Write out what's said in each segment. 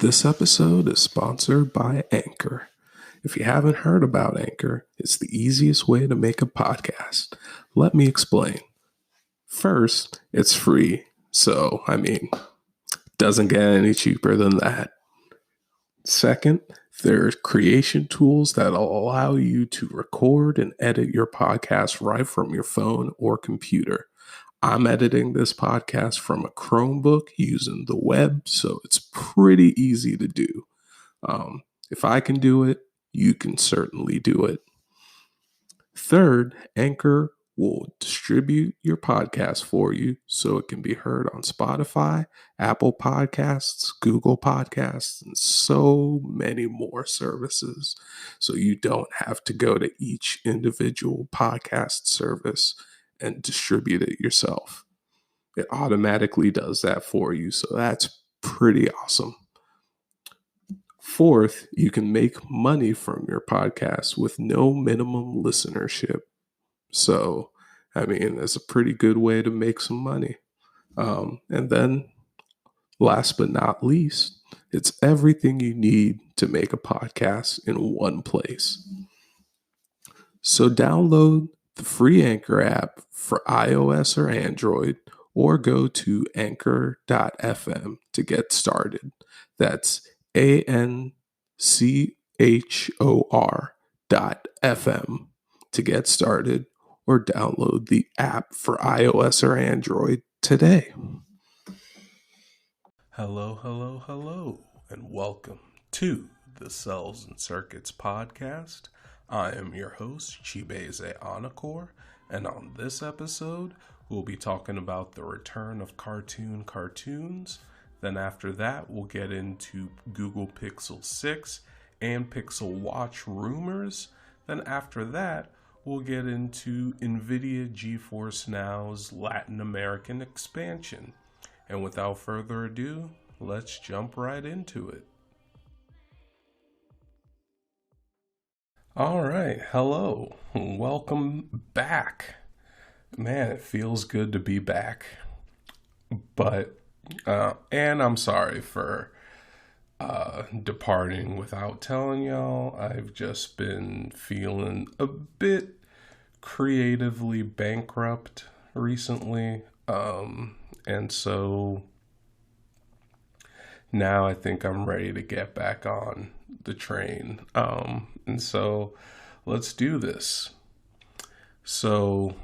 This episode is sponsored by Anchor. If you haven't heard about Anchor, it's the easiest way to make a podcast. Let me explain. First, it's free, so, doesn't get any cheaper than that. Second, there are creation tools that will allow you to record and edit your podcast right from your phone or computer. I'm editing this podcast from a Chromebook using the web, so it's pretty easy to do. If I can do it, you can certainly do it. Third, Anchor will distribute your podcast for you so it can be heard on Spotify, Apple Podcasts, Google Podcasts, and so many more services. So you don't have to go to each individual podcast service and distribute it yourself. It automatically does that for you, so that's pretty awesome. Fourth, you can make money from your podcast with no minimum listenership. So, it's a pretty good way to make some money. And then, last but not least, it's everything you need to make a podcast in one place. So download the free Anchor app for iOS or Android, or go to Anchor.fm to get started. That's ANCHOR.FM to get started, or download the app for iOS or Android today. Hello, and welcome to the Cels and Circuits podcast. I am your host, Chibeze Anakor, and on this episode, we'll be talking about the return of cartoons. Then after that, we'll get into Google Pixel 6 and Pixel Watch rumors. Then after that, we'll get into Nvidia GeForce Now's Latin American expansion. And without further ado, let's jump right into it. All right, hello, welcome back. Man, it feels good to be back. But, and I'm sorry for departing without telling y'all. I've just been feeling a bit creatively bankrupt recently. And so now I think I'm ready to get back on the train. And so let's do this. So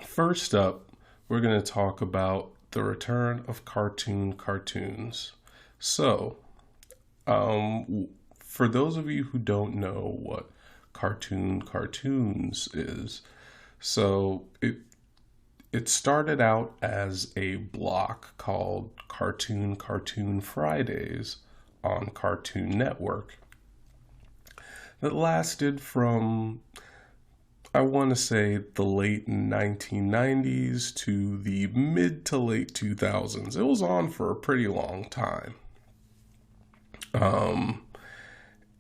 first up, we're going to talk about the return of cartoons. So, for those of you who don't know what cartoons is, so it started out as a block called Cartoon Fridays on Cartoon Network that lasted from, I want to say, the late 1990s to the mid to late 2000s. It was on for a pretty long time.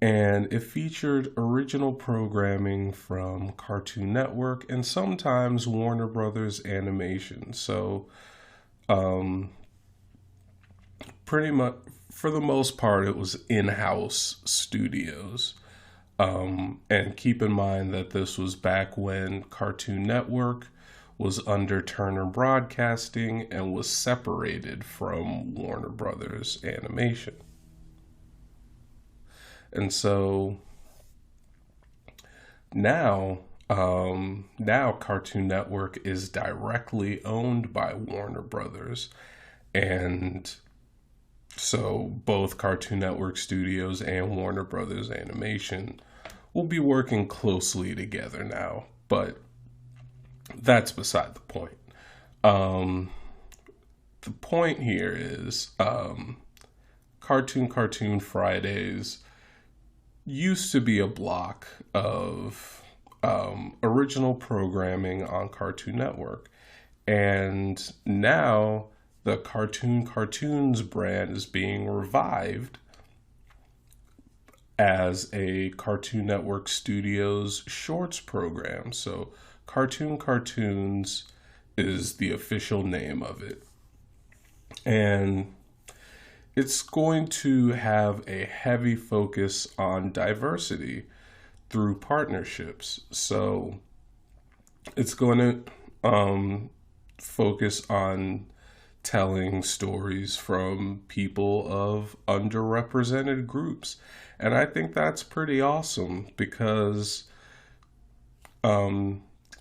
And it featured original programming from Cartoon Network and sometimes Warner Brothers Animation. So, pretty much, for the most part, it was in-house studios. And keep in mind that this was back when Cartoon Network was under Turner Broadcasting and was separated from Warner Brothers Animation. And so now Cartoon Network is directly owned by Warner Brothers. And so both Cartoon Network Studios and Warner Brothers Animation will be working closely together now, but that's beside the point. The point here is Cartoon Fridays used to be a block of original programming on Cartoon Network, and now the Cartoons brand is being revived as a Cartoon Network Studios shorts program. So Cartoons is the official name of it. And it's going to have a heavy focus on diversity through partnerships. So it's going to focus on telling stories from people of underrepresented groups. And I think that's pretty awesome because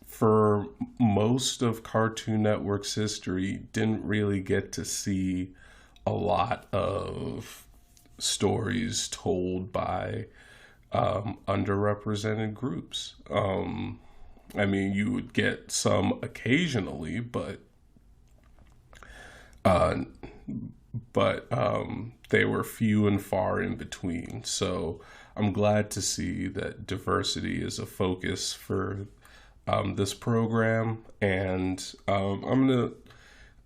for most of Cartoon Network's history, didn't really get to see a lot of stories told by underrepresented groups. I mean, you would get some occasionally, uh, but they were few and far in between. So I'm glad to see that diversity is a focus for this program, and I'm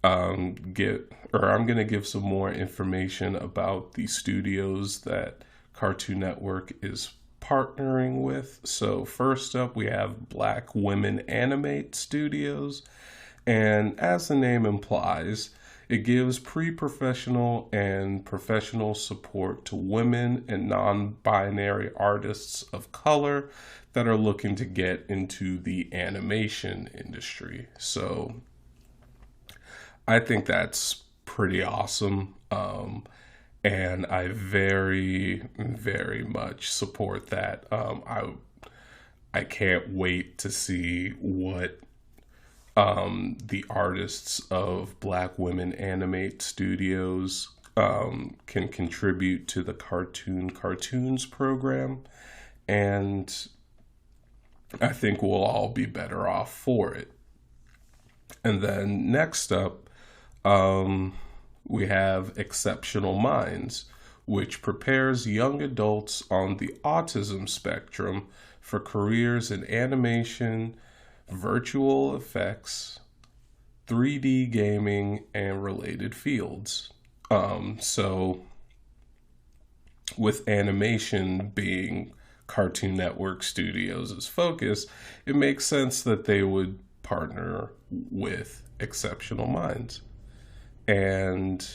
gonna give some more information about the studios that Cartoon Network is partnering with. So first up, we have Black Women Animate Studios, and as the name implies, it gives pre-professional and professional support to women and non-binary artists of color that are looking to get into the animation industry. So I think that's pretty awesome. And I very, very much support that. I can't wait to see what the artists of Black Women Animate Studios can contribute to the Cartoons program. And I think we'll all be better off for it. And then next up, we have Exceptional Minds, which prepares young adults on the autism spectrum for careers in animation, virtual effects, 3D gaming, and related fields. So, with animation being Cartoon Network Studios' focus, it makes sense that they would partner with Exceptional Minds. And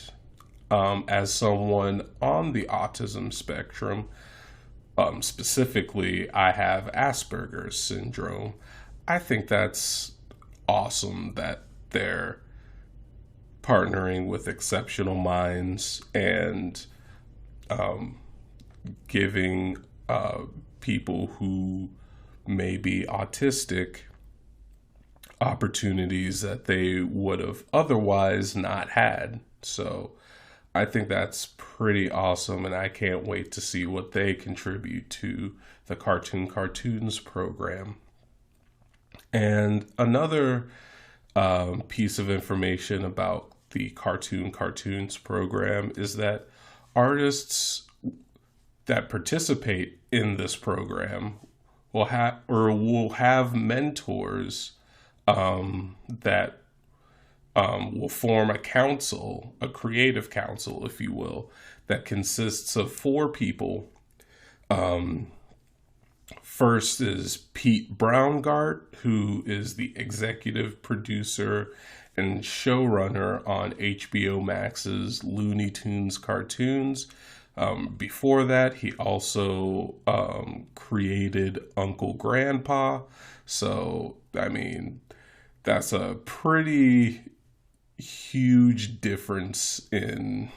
as someone on the autism spectrum, specifically, I have Asperger's syndrome. I think that's awesome that they're partnering with Exceptional Minds and giving people who may be autistic opportunities that they would have otherwise not had. So I think that's pretty awesome, and I can't wait to see what they contribute to the Cartoons program. And another piece of information about the Cartoons program is that artists that participate in this program will have mentors that will form a council, a creative council, if you will, that consists of four people. First is Pete Browngardt, who is the executive producer and showrunner on HBO Max's Looney Tunes cartoons. Before that, he also created Uncle Grandpa. So, I mean, that's a pretty huge difference in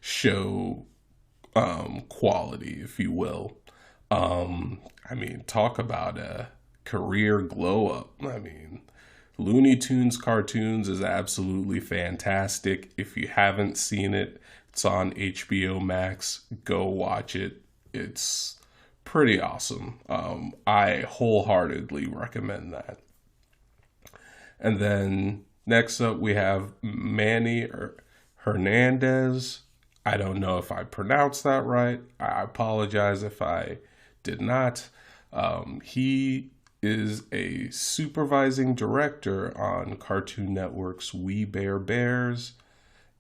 show quality, if you will. I mean, talk about a career glow up. I mean, Looney Tunes cartoons is absolutely fantastic. If you haven't seen it, it's on HBO Max. Go watch it. It's pretty awesome. I wholeheartedly recommend that. And then next up, we have Manny Hernandez. I don't know if I pronounced that right. I apologize if I did not. He is a supervising director on Cartoon Network's We Bare Bears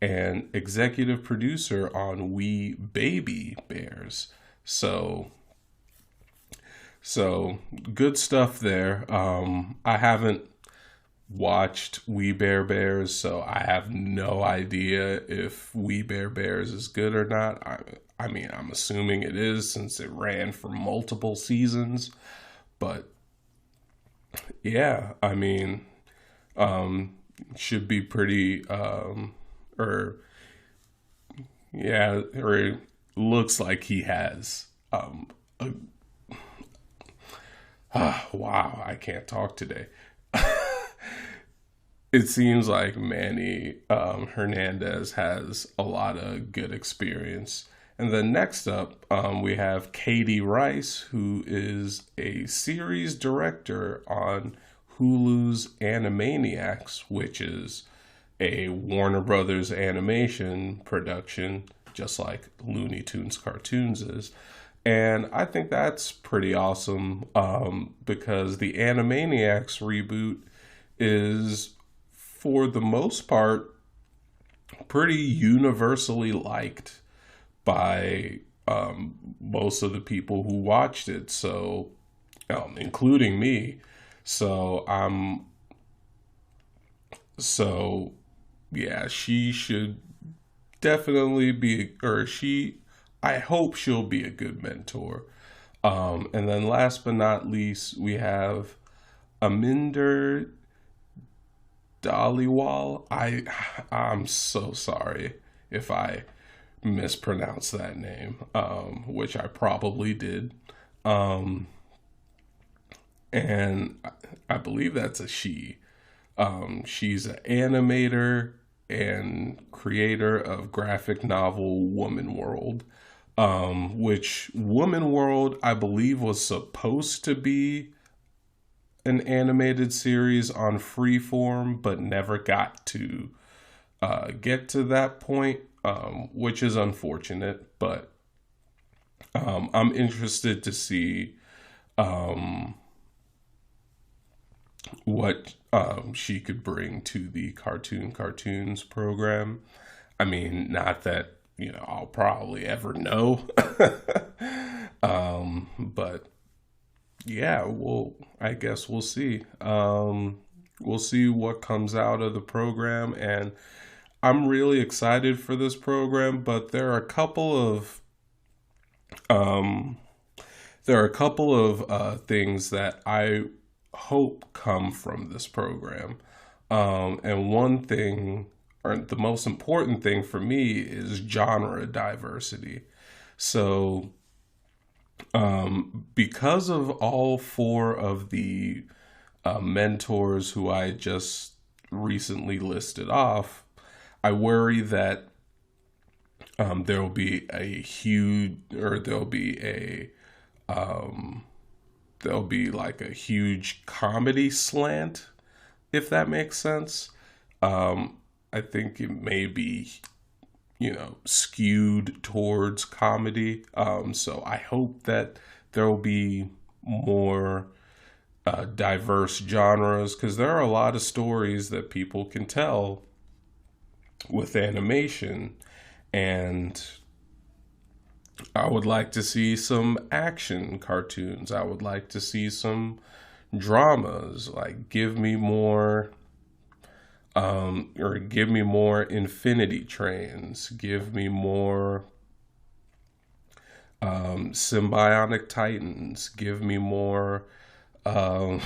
and executive producer on We Baby Bears. So good stuff there. I haven't watched We Bare Bears, so I have no idea if We Bare Bears is good or not. I mean, I'm assuming it is since it ran for multiple seasons, but yeah, I mean, should be pretty, or yeah, or it looks like he has. Wow, I can't talk today. It seems like Manny Hernandez has a lot of good experience. And then next up, we have Katie Rice, who is a series director on Hulu's Animaniacs, which is a Warner Brothers animation production, just like Looney Tunes cartoons is. And I think that's pretty awesome because the Animaniacs reboot is, for the most part, pretty universally liked by most of the people who watched it. So, including me. So so yeah, she should definitely be, or she, I hope she'll be a good mentor. And then last but not least, we have Aminder Dhaliwal. I'm so sorry if I mispronounced that name, which I probably did. Um, and I believe that's a she. She's an animator and creator of graphic novel Woman World, which Woman World, I believe, was supposed to be an animated series on Freeform, but never got to get to that point, which is unfortunate. But I'm interested to see what she could bring to the cartoons program. I mean, not that I'll probably ever know, but yeah, I guess we'll see. We'll see what comes out of the program, and I'm really excited for this program. But um, there are a couple of things that I hope come from this program. And one thing, or the most important thing for me, is genre diversity. So, because of all four of the mentors who I just recently listed off, I worry that there will be a huge, or there'll be like a huge comedy slant, if that makes sense. I think it may be, skewed towards comedy. So I hope that there will be more diverse genres, because there are a lot of stories that people can tell with animation, and I would like to see some action cartoons. I would like to see some dramas. Like, give me more Infinity Trains. Give me more Symbiotic Titans. Um,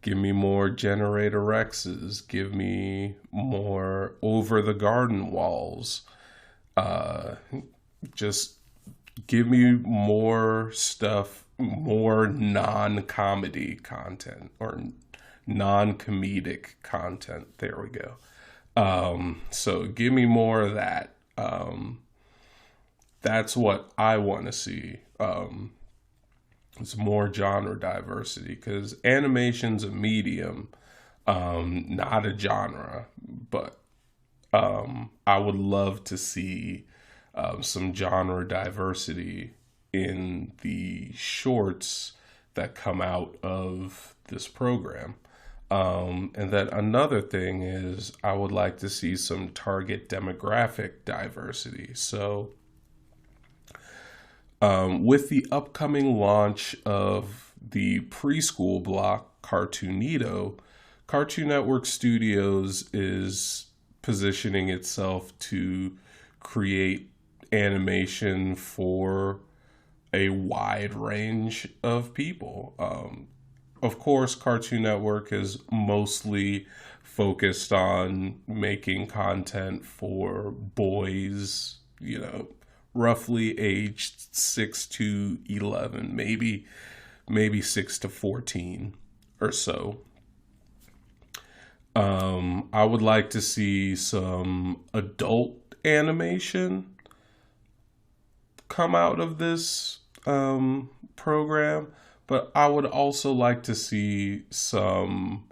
Give me more Generator Rexes. Give me more Over the Garden Walls. Uh, just give me more stuff, more non-comedy content, or non-comedic content. There we go. So give me more of that. That's what I want to see. It's more genre diversity, because animation's a medium, not a genre. But I would love to see some genre diversity in the shorts that come out of this program. And then another thing is, I would like to see some target demographic diversity. So, with the upcoming launch of the preschool block Cartoonito Cartoon Network Studios is positioning itself to create animation for a wide range of people. Of course, Cartoon Network is mostly focused on making content for boys, roughly aged 6 to 11, maybe 6 to 14 or so. I would like to see some adult animation come out of this program, but I would also like to see some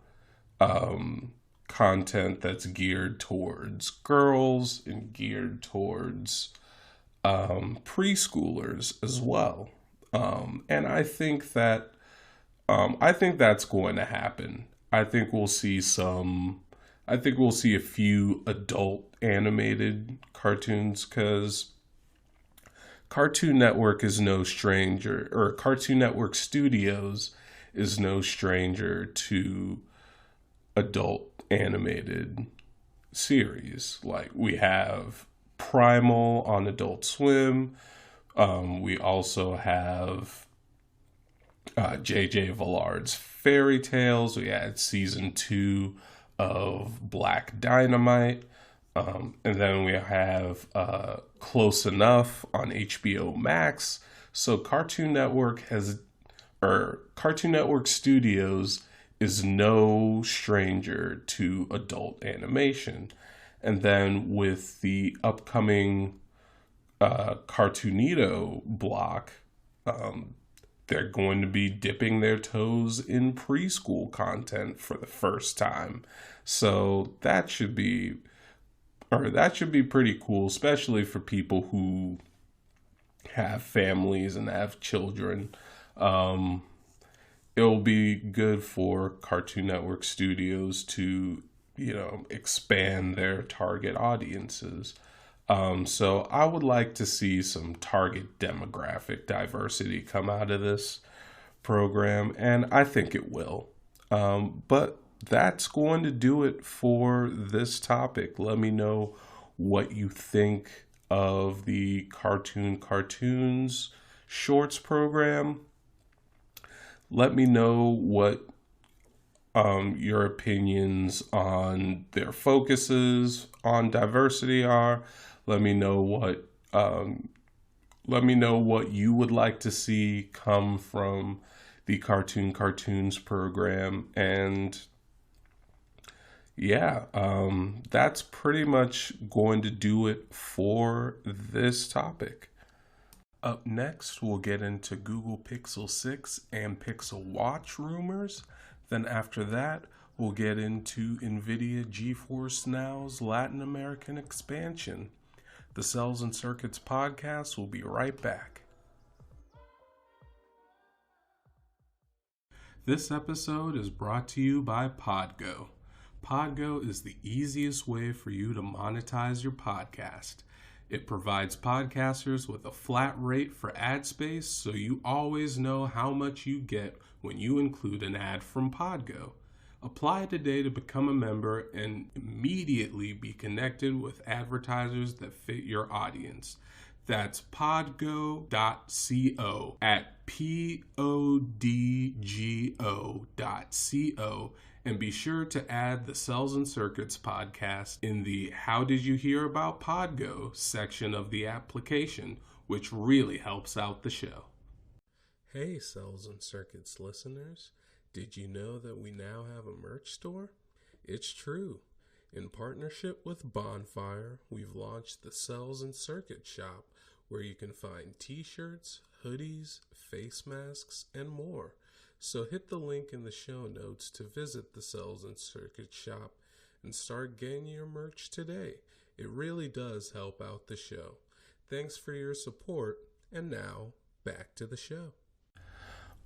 content that's geared towards girls and geared towards preschoolers as well. And I think that's going to happen. I think we'll see a few adult animated cartoons, because Cartoon Network is no stranger, or Cartoon Network Studios is no stranger to adult animated series. Like, we have Primal on Adult Swim. We also have J.J. Villard's Fairy Tales. We had season 2 of Black Dynamite. And then we have Close Enough on HBO Max. So Cartoon Network Studios is no stranger to adult animation. And then with the upcoming Cartoonito block, they're going to be dipping their toes in preschool content for the first time. So that should be pretty cool, especially for people who have families and have children. It'll be good for Cartoon Network Studios to, expand their target audiences. So I would like to see some target demographic diversity come out of this program, and I think it will. But that's going to do it for this topic. Let me know what you think of the Cartoons Shorts program. Let me know what your opinions on their focuses on diversity are. Let me know what you would like to see come from the Cartoons program. And yeah, that's pretty much going to do it for this topic. Up next, we'll get into Google Pixel 6 and Pixel Watch rumors. Then after that, we'll get into Nvidia GeForce Now's Latin American expansion. The Cels and Circuits podcast will be right back. This episode is brought to you by Podgo. Podgo is the easiest way for you to monetize your podcast. It provides podcasters with a flat rate for ad space, so you always know how much you get when you include an ad from Podgo. Apply today to become a member and immediately be connected with advertisers that fit your audience. That's podgo.co at podgo.co, and be sure to add the Cels and Circuits podcast in the How Did You Hear About Podgo section of the application, which really helps out the show. Hey, Cels and Circuits listeners. Did you know that we now have a merch store? It's true. In partnership with Bonfire, we've launched the Cels and Circuit shop, where you can find t-shirts, hoodies, face masks, and more. So hit the link in the show notes to visit the Cels and Circuit shop and start getting your merch today. It really does help out the show. Thanks for your support, and now, back to the show.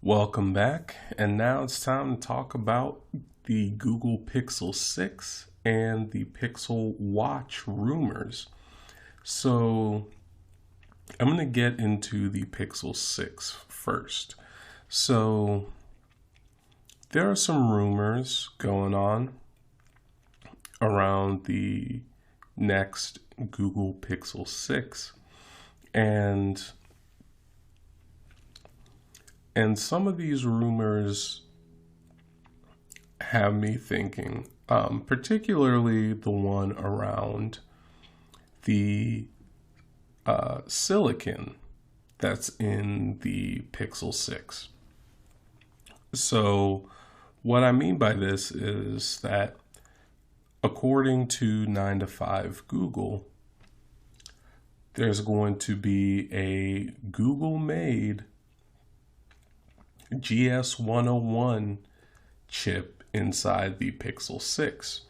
Welcome back, and now it's time to talk about the Google Pixel 6 and the Pixel Watch rumors. So I'm going to get into the Pixel 6 first. So there are some rumors going on around the next Google Pixel 6, and some of these rumors have me thinking, particularly the one around the silicon that's in the Pixel 6. So what I mean by this is that according to 9 to 5 Google, there's going to be a Google-made GS101 chip inside the Pixel 6.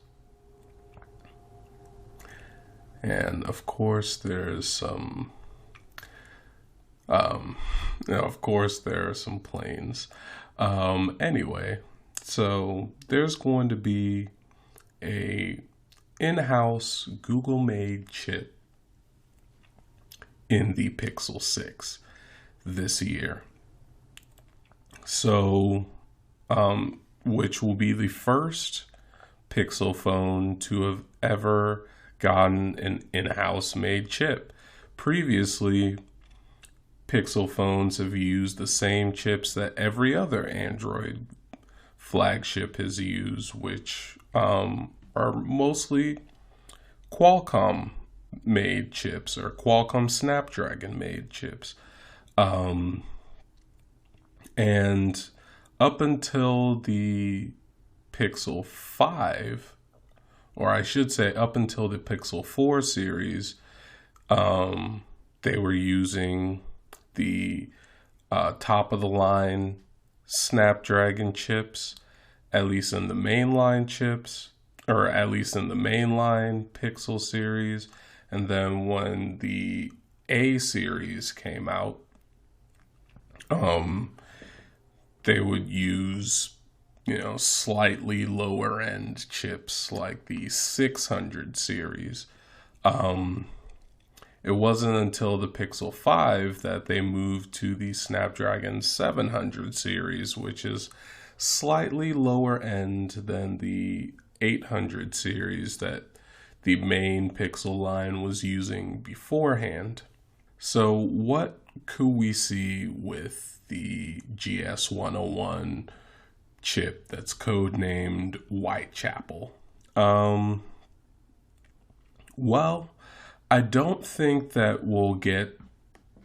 And of course, there's some, of course, there are some planes. Anyway, so there's going to be a in-house Google-made chip in the Pixel 6 this year. So, which will be the first Pixel phone to have ever gotten an in-house made chip. Previously, Pixel phones have used the same chips that every other Android flagship has used, which are mostly Qualcomm made chips or Qualcomm Snapdragon made chips. And up until the Pixel 5, or I should say up until the Pixel 4 series, they were using the top of the line Snapdragon chips, at least in the mainline chips, or at least in the mainline Pixel series. And then when the A series came out, they would use, slightly lower end chips like the 600 series. It wasn't until the Pixel 5 that they moved to the Snapdragon 700 series, which is slightly lower end than the 800 series that the main Pixel line was using beforehand. So what could we see with the GS101 chip that's codenamed Whitechapel? Well, I don't think that we'll get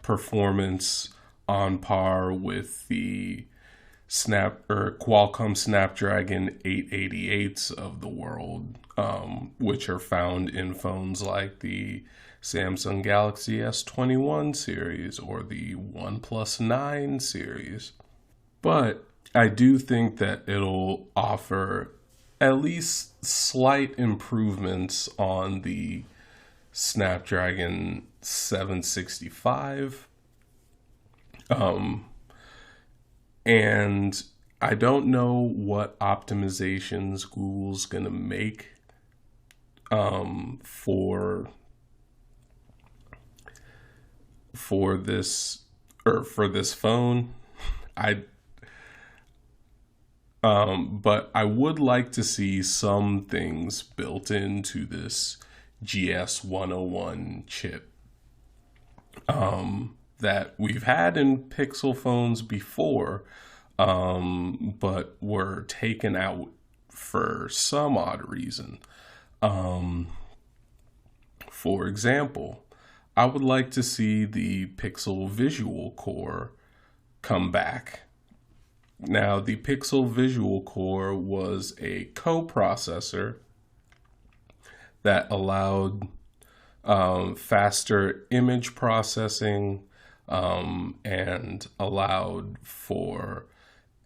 performance on par with the Qualcomm Snapdragon 888s of the world, which are found in phones like the Samsung Galaxy S21 series or the OnePlus 9 series. But I do think that it'll offer at least slight improvements on the Snapdragon 765. And I don't know what optimizations Google's going to make for this phone. But I would like to see some things built into this GS101 chip that we've had in Pixel phones before, but were taken out for some odd reason. For example, I would like to see the Pixel Visual Core come back. Now, the Pixel Visual Core was a coprocessor that allowed faster image processing and allowed for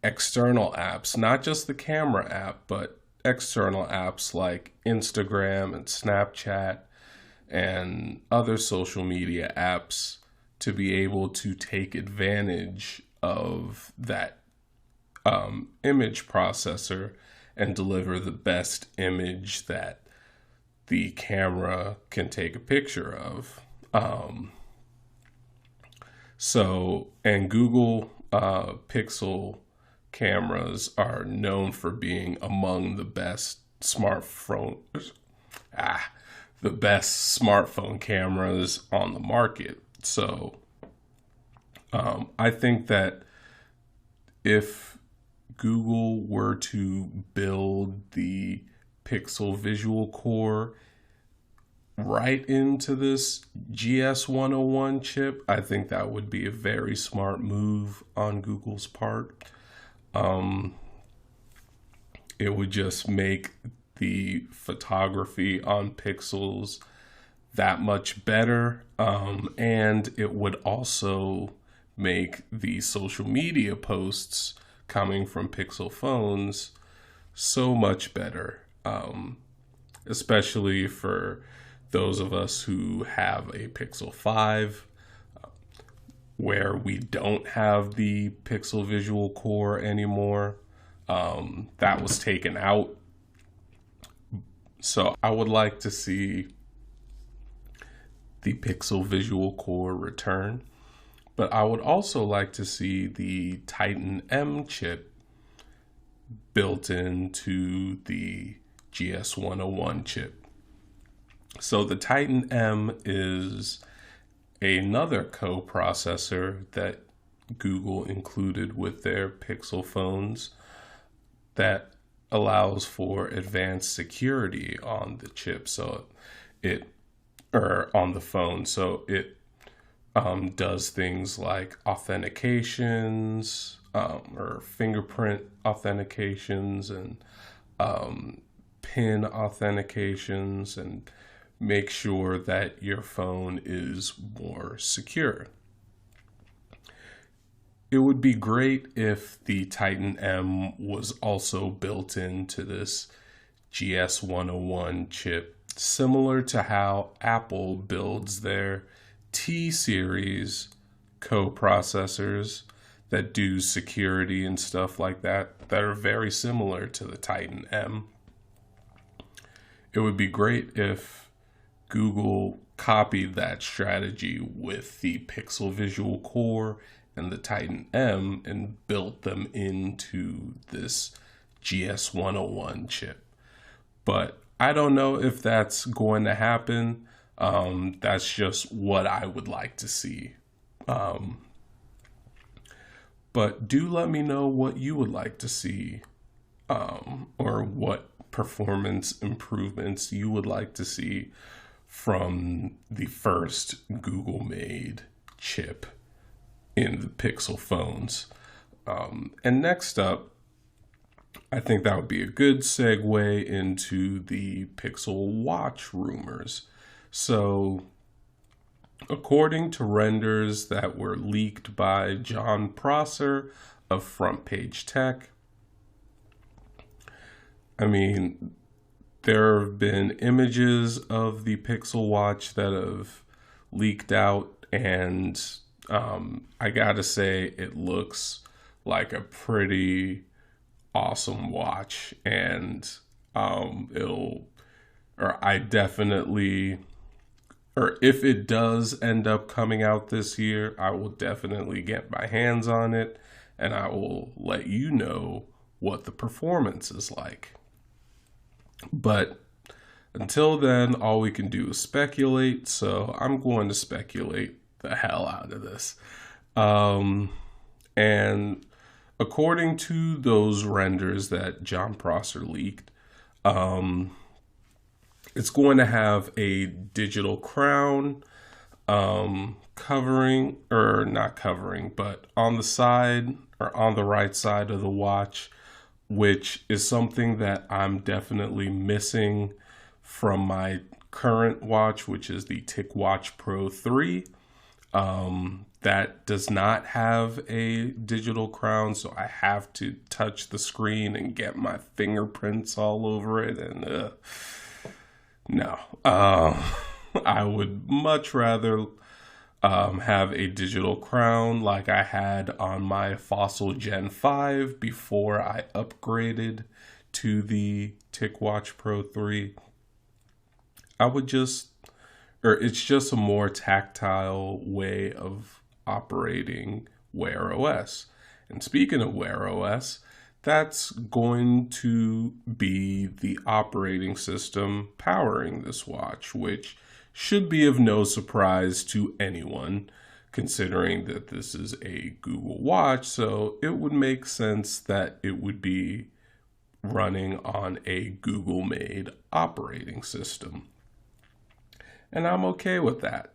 external apps, not just the camera app, but external apps like Instagram and Snapchat and other social media apps to be able to take advantage of that image processor and deliver the best image that the camera can take a picture of. And Google Pixel cameras are known for being among the best smartphone cameras on the market. So I think that if Google were to build the Pixel Visual Core right into this GS101 chip, I think that would be a very smart move on Google's part. It would just make the photography on Pixels that much better. And it would also make the social media posts coming from Pixel phones so much better, especially for those of us who have a Pixel 5, where we don't have the Pixel Visual Core anymore. That was taken out. So I would like to see the Pixel Visual Core return, but I would also like to see the Titan M chip built into the GS101 chip. So the Titan M is another co-processor that Google included with their Pixel phones that allows for advanced security on the chip. So on the phone. So it does things like authentications, or fingerprint authentications, and PIN authentications, and make sure that your phone is more secure. It would be great if the Titan M was also built into this GS101 chip, similar to how Apple builds their T-series co-processors that do security and stuff like that are very similar to the Titan M. It would be great if Google copied that strategy with the Pixel Visual Core and the Titan M and built them into this GS101 chip. But I don't know if that's going to happen. That's just what I would like to see. But do let me know what you would like to see, or what performance improvements you would like to see from the first Google-made chip in the Pixel phones. And next up, I think that would be a good segue into the Pixel Watch rumors. So, according to renders that were leaked by John Prosser of Front Page Tech, I mean, there have been images of the Pixel Watch that have leaked out, and I gotta say, it looks like a pretty awesome watch, and if it does end up coming out this year, I will definitely get my hands on it, and I will let you know what the performance is like. But until then, all we can do is speculate, so I'm going to speculate the hell out of this. And according to those renders that John Prosser leaked, it's going to have a digital crown, covering, or not covering, but on the side, or on the right side of the watch, which is something that I'm definitely missing from my current watch, which is the TicWatch Pro 3. That does not have a digital crown, so I have to touch the screen and get my fingerprints all over it, and no. I would much rather have a digital crown like I had on my Fossil Gen 5 before I upgraded to the TicWatch Pro 3. It's just a more tactile way of operating Wear OS. And speaking of Wear OS, that's going to be the operating system powering this watch, which should be of no surprise to anyone, considering that this is a Google Watch. So it would make sense that it would be running on a Google-made operating system. And I'm okay with that.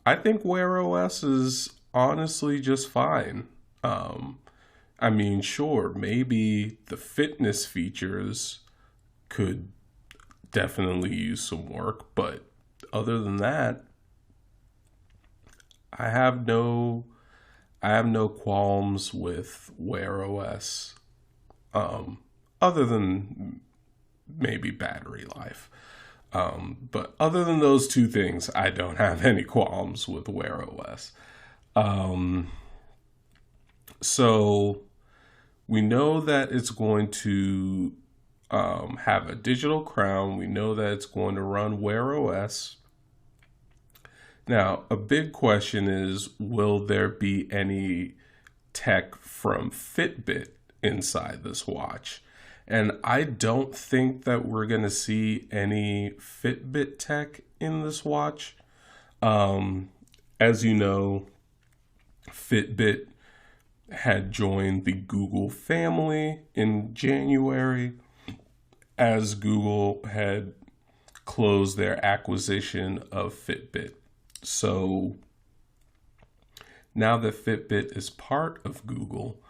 I think Wear OS is honestly just fine. I mean, sure, maybe the fitness features could definitely use some work, but other than that, I have no qualms with Wear OS. Other than maybe battery life. But other than those two things, I don't have any qualms with Wear OS. So we know that it's going to have a digital crown. We know that it's going to run Wear OS. Now, a big question is, will there be any tech from Fitbit inside this watch? And I don't think that we're going to see any Fitbit tech in this watch. As you know, Fitbit had joined the Google family in January as Google had closed their acquisition of Fitbit. So now that Fitbit is part of Google,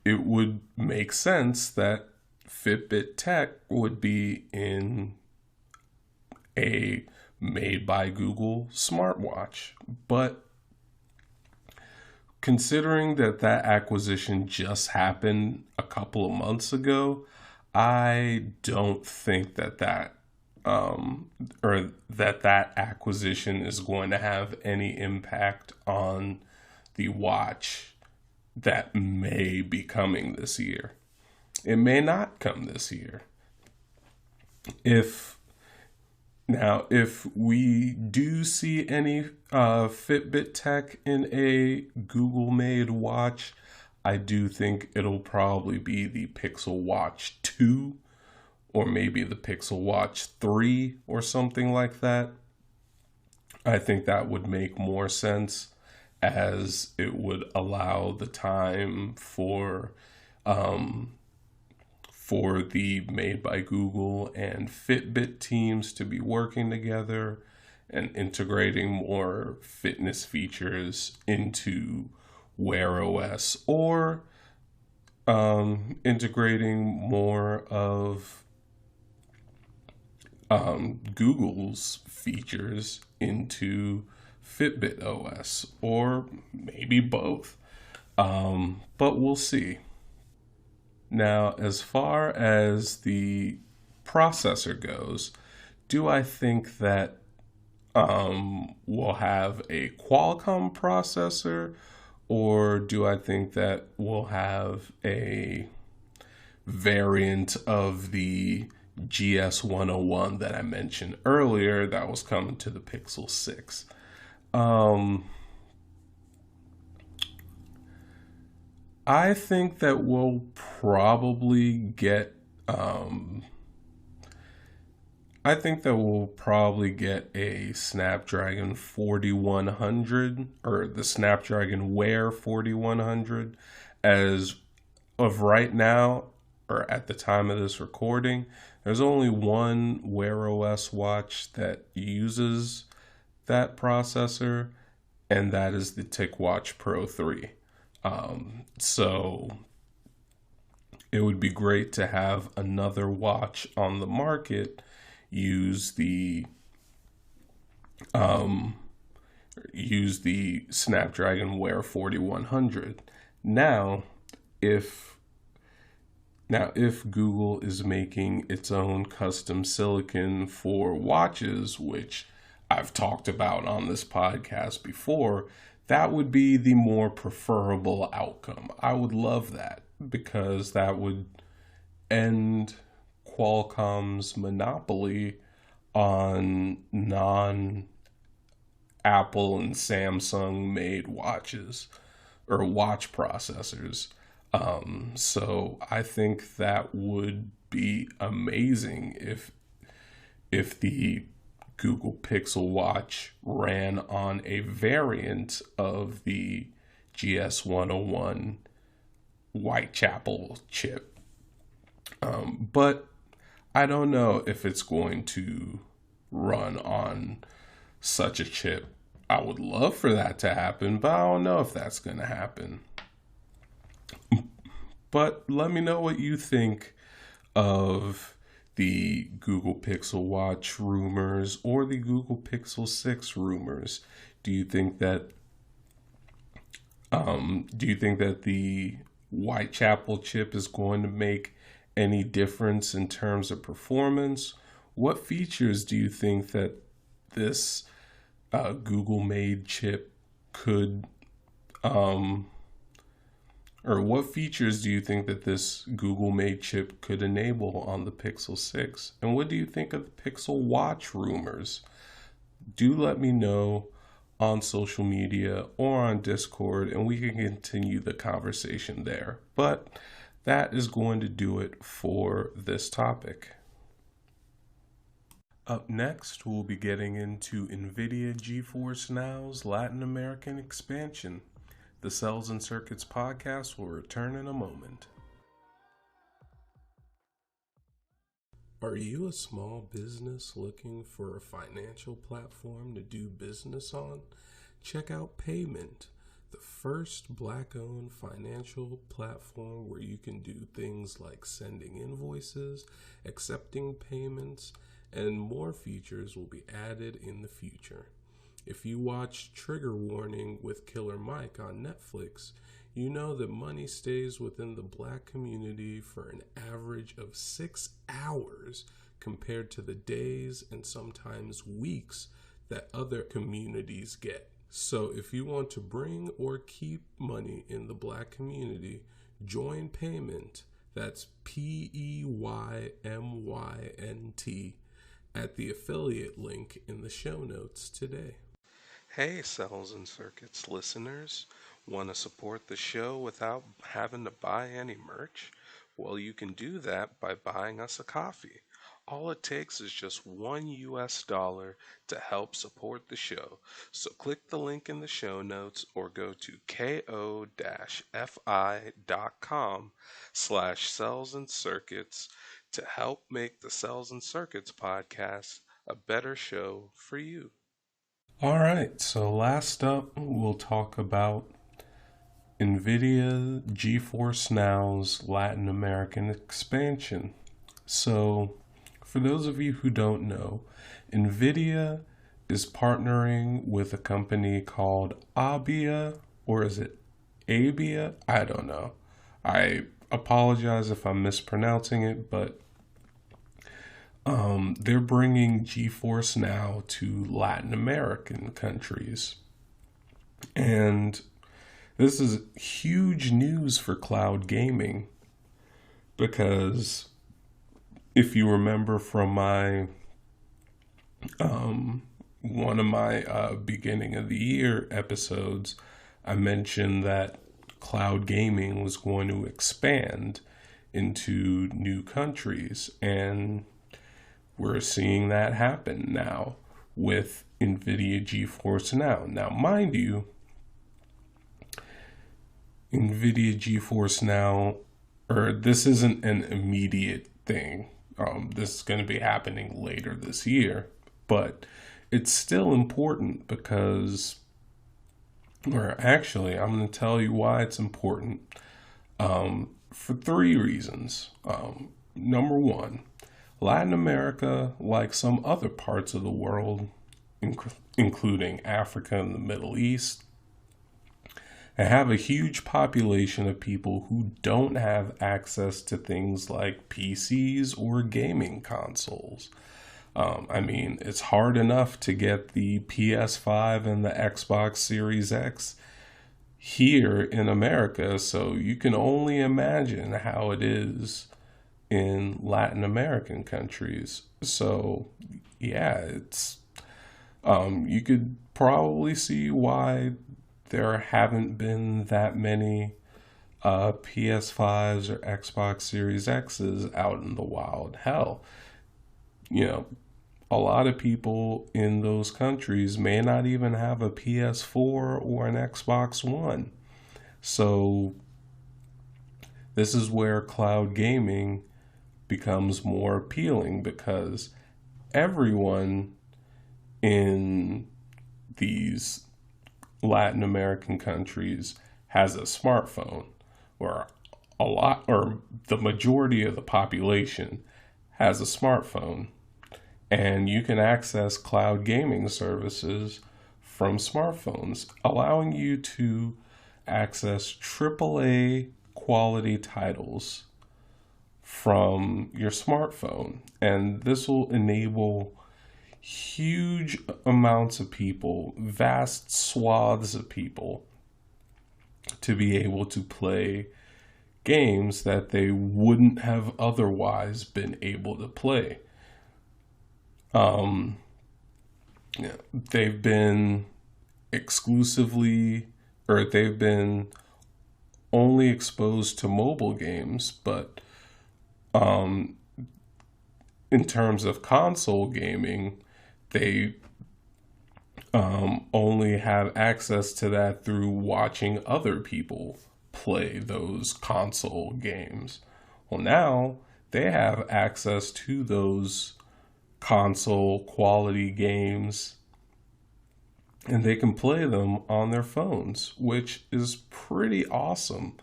it would make sense that Fitbit tech would be in a made by Google smartwatch. But considering that that acquisition just happened a couple of months ago, I don't think that acquisition is going to have any impact on the watch that may be coming this year. It may not come this year. If we do see any Fitbit tech in a Google-made watch, I do think it'll probably be the Pixel Watch 2 or maybe the Pixel Watch 3 or something like that. I think that would make more sense, as it would allow the time for the Made by Google and Fitbit teams to be working together and integrating more fitness features into Wear OS, or integrating more of Google's features into Fitbit OS, or maybe both. But we'll see. Now, as far as the processor goes, do I think that we'll have a Qualcomm processor, or do I think that we'll have a variant of the GS101 that I mentioned earlier that was coming to the Pixel 6? I think that we'll probably get a Snapdragon 4100, or the Snapdragon Wear 4100. As of right now, or at the time of this recording, there's only one Wear OS watch that uses that processor, and that is the TicWatch Pro 3. So it would be great to have another watch on the market use the Snapdragon Wear 4100. Now, if Google is making its own custom silicon for watches, which I've talked about on this podcast before, that would be the more preferable outcome. I would love that, because that would end Qualcomm's monopoly on non-Apple and Samsung made watches. or watch processors. So I think that would be amazing if the Google Pixel Watch ran on a variant of the GS101 Whitechapel chip. But I don't know if it's going to run on such a chip. I would love for that to happen, but I don't know if that's going to happen. But let me know what you think of the Google Pixel Watch rumors or the Google Pixel 6 rumors. Do you think that the Whitechapel chip is going to make any difference in terms of performance? What features do you think that this Google made chip could or what features do you think that this Google made chip could enable on the Pixel 6? And what do you think of the Pixel Watch rumors? Do let me know on social media or on Discord, and we can continue the conversation there. But that is going to do it for this topic. Up next, we'll be getting into Nvidia GeForce Now's Latin American expansion. The Cels and Circuits podcast will return in a moment. Are you a small business looking for a financial platform to do business on? Check out Payment, the first Black-owned financial platform where you can do things like sending invoices, accepting payments, and more features will be added in the future. If you watch Trigger Warning with Killer Mike on Netflix, you know that money stays within the Black community for an average of 6 hours compared to the days and sometimes weeks that other communities get. So if you want to bring or keep money in the Black community, join Payment, that's PEYMYNT, at the affiliate link in the show notes today. Hey, Cels and Circuits listeners. Want to support the show without having to buy any merch? Well, you can do that by buying us a coffee. All it takes is just $1 to help support the show. So click the link in the show notes or go to ko-fi.com/Cels and Circuits to help make the Cels and Circuits podcast a better show for you. All right, so last up, we'll talk about Nvidia GeForce Now's Latin American expansion. So, for those of you who don't know, Nvidia is partnering with a company called Abia, or is it Abia? I don't know. I apologize if I'm mispronouncing it, but they're bringing GeForce Now to Latin American countries. And this is huge news for cloud gaming because if you remember from my one of my beginning of the year episodes, I mentioned that cloud gaming was going to expand into new countries, and we're seeing that happen now with Nvidia GeForce Now. Now, mind you, Nvidia GeForce Now, or this isn't an immediate thing. This is going to be happening later this year, but it's still important because, or actually, I'm going to tell you why it's important for 3 reasons. Number one, Latin America, like some other parts of the world, including Africa and the Middle East, have a huge population of people who don't have access to things like PCs or gaming consoles. I mean, it's hard enough to get the PS5 and the Xbox Series X here in America, so you can only imagine how it is in Latin American countries. So, yeah, it's you could probably see why there haven't been that many PS5s or Xbox Series X's out in the wild. Hell, you know, a lot of people in those countries may not even have a PS4 or an Xbox One. So this is where cloud gaming becomes more appealing, because everyone in these Latin American countries has a smartphone, or a lot, or the majority of the population has a smartphone, and you can access cloud gaming services from smartphones, allowing you to access AAA quality titles from your smartphone. And this will enable huge amounts of people, vast swaths of people, to be able to play games that they wouldn't have otherwise been able to play. They've been exclusively, or they've been only exposed to mobile games, but in terms of console gaming, they only have access to that through watching other people play those console games. Well, now they have access to those console quality games, and they can play them on their phones, which is pretty awesome.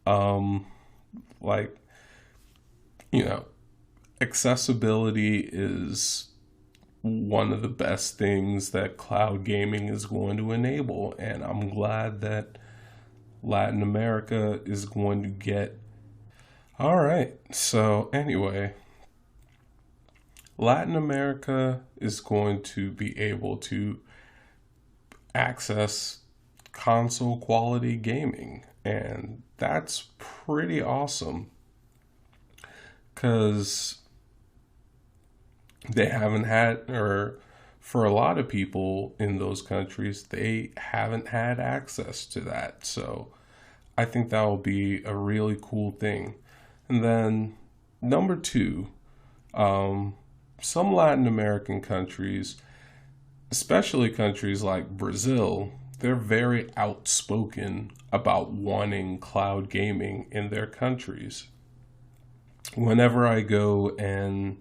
Like, accessibility is one of the best things that cloud gaming is going to enable, and I'm glad that Latin America is going to get. All right, so anyway, Latin America is going to be able to access console quality gaming, and that's pretty awesome, because they haven't had, or for a lot of people in those countries, they haven't had access to that. So I think that will be a really cool thing. And then number two, some Latin American countries, especially countries like Brazil, they're very outspoken about wanting cloud gaming in their countries. Whenever I go and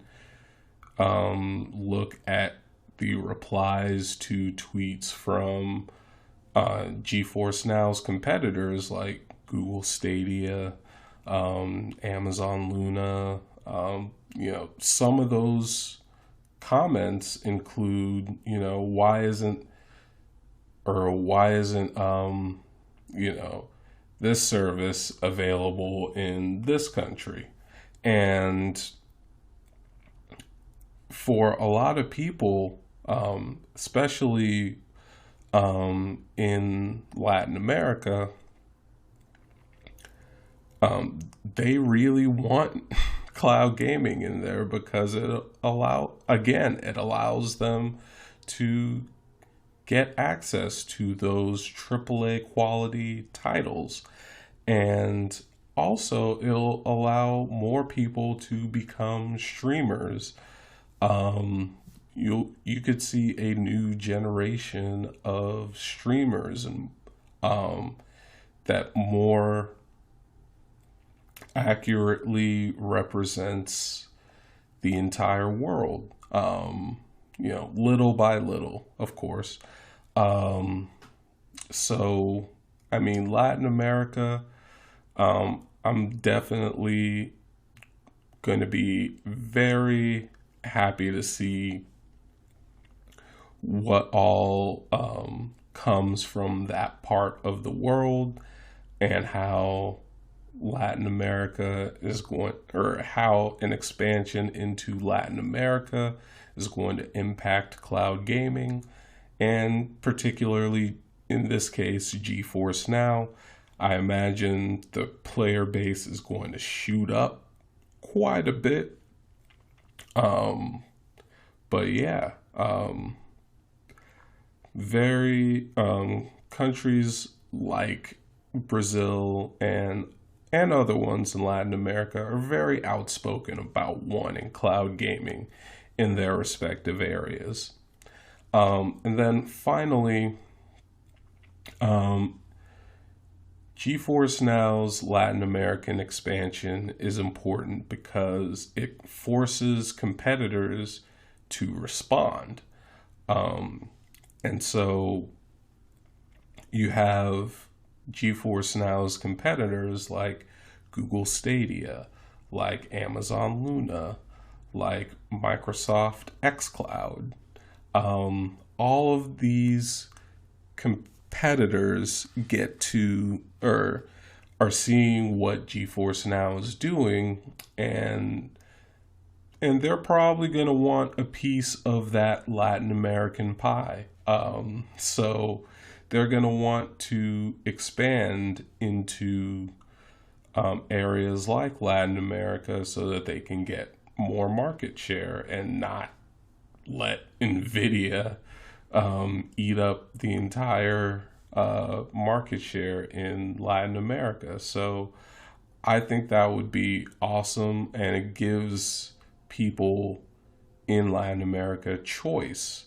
look at the replies to tweets from GeForce Now's competitors like Google Stadia, Amazon Luna, some of those comments include, why isn't this service available in this country? And for a lot of people, especially in Latin America, they really want cloud gaming in there, because it allows them to get access to those AAA quality titles, and also it'll allow more people to become streamers. You could see a new generation of streamers, and that more accurately represents the entire world. Little by little, of course. So, Latin America, I'm definitely going to be very happy to see what all comes from that part of the world, and how Latin America is going, or how an expansion into Latin America is going to impact cloud gaming, and particularly in this case, GeForce Now. I imagine the player base is going to shoot up quite a bit. But yeah, very countries like Brazil and other ones in Latin America are very outspoken about wanting cloud gaming in their respective areas. And then finally, GeForce Now's Latin American expansion is important because it forces competitors to respond. And so you have GeForce Now's competitors like Google Stadia, like Amazon Luna, like Microsoft xCloud. All of these competitors get to or are seeing what GeForce Now is doing, and they're probably going to want a piece of that Latin American pie. So they're going to want to expand into areas like Latin America so that they can get more market share and not let Nvidia eat up the entire market share in Latin America. So I think that would be awesome, and it gives people in Latin America choice.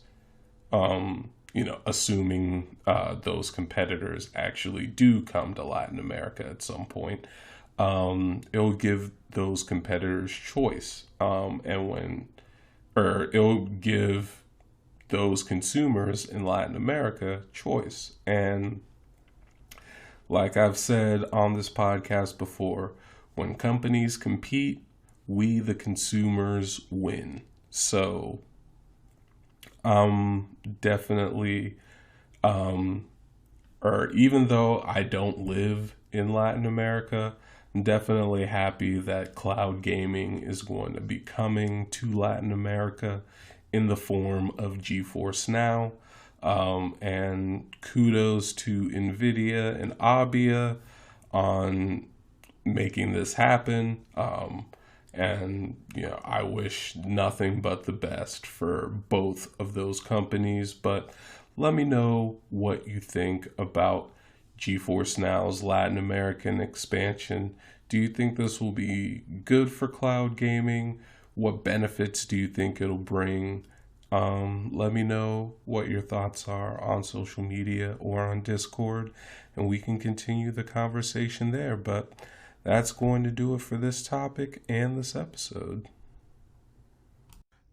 Assuming those competitors actually do come to Latin America at some point, it'll give those competitors choice, it'll give those consumers in Latin America choice. And like I've said on this podcast before, when companies compete, we the consumers win. So definitely, or even though I don't live in Latin America, I'm definitely happy that cloud gaming is going to be coming to Latin America in the form of GeForce Now. And kudos to Nvidia and Abia on making this happen. I wish nothing but the best for both of those companies. But let me know what you think about GeForce Now's Latin American expansion. Do you think this will be good for cloud gaming? What benefits do you think it'll bring? Let me know what your thoughts are on social media or on Discord, and we can continue the conversation there. But that's going to do it for this topic and this episode.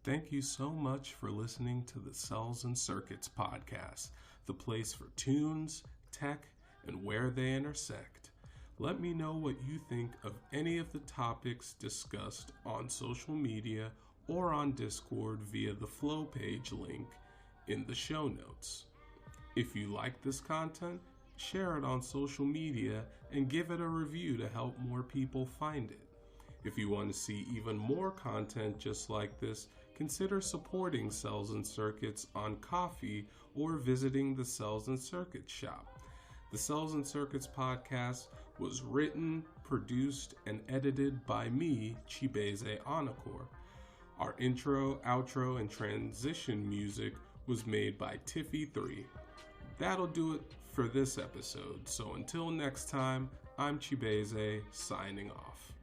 Thank you so much for listening to the Cels and Circuits podcast, the place for tunes, tech, and where they intersect. Let me know what you think of any of the topics discussed on social media or on Discord via the Flow page link in the show notes. If you like this content, share it on social media and give it a review to help more people find it. If you want to see even more content just like this, consider supporting Cels and Circuits on Ko-fi or visiting the Cels and Circuits shop. The Cels and Circuits podcast was written, produced, and edited by me, Chibeze Anakor. Our intro, outro, and transition music was made by Tiffy3. That'll do it for this episode. So until next time, I'm Chibeze, signing off.